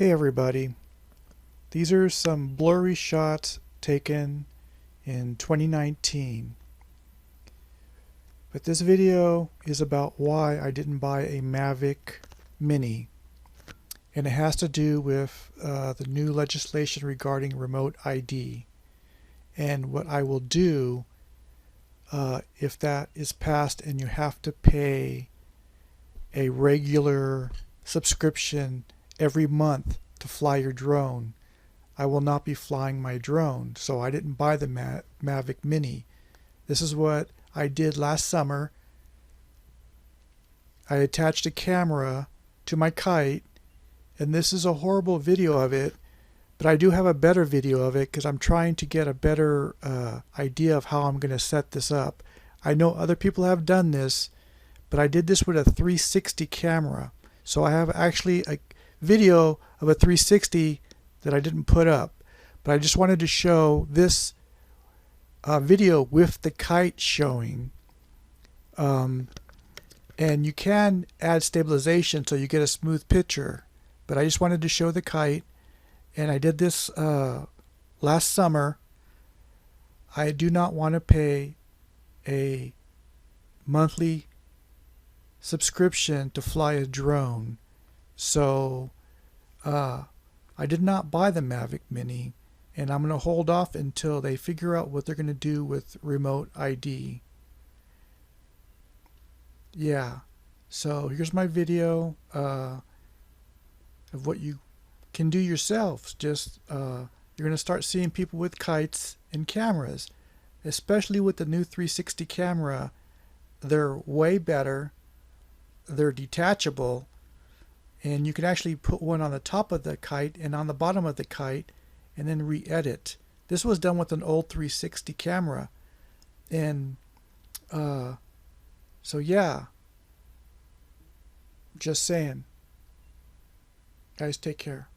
Hey everybody, these are some blurry shots taken in 2019. But this video is about why I didn't buy a Mavic Mini. And it has to do with the new legislation regarding remote ID. And what I will do if that is passed and you have to pay a regular subscription every month to fly your drone. I will not be flying my drone, so I didn't buy the Mavic Mini. This is what I did last summer. I attached a camera to my kite, and this is a horrible video of it, but I do have a better video of it because I'm trying to get a better idea of how I'm going to set this up. I know other people have done this, but I did this with a 360 camera. So I have actually a video of a 360 that I didn't put up, but I just wanted to show this video with the kite showing, and you can add stabilization so you get a smooth picture, but I just wanted to show the kite, and I did this last summer. I do not want to pay a monthly subscription to fly a drone. So I did not buy the Mavic Mini, and I'm going to hold off until they figure out what they're going to do with remote ID. Yeah, so here's my video of what you can do yourselves. Just you're going to start seeing people with kites and cameras, especially with the new 360 camera. They're way better. They're detachable, and you can actually put one on the top of the kite and on the bottom of the kite and then re-edit. This was done with an old 360 camera, and so yeah, just saying. Guys, take care.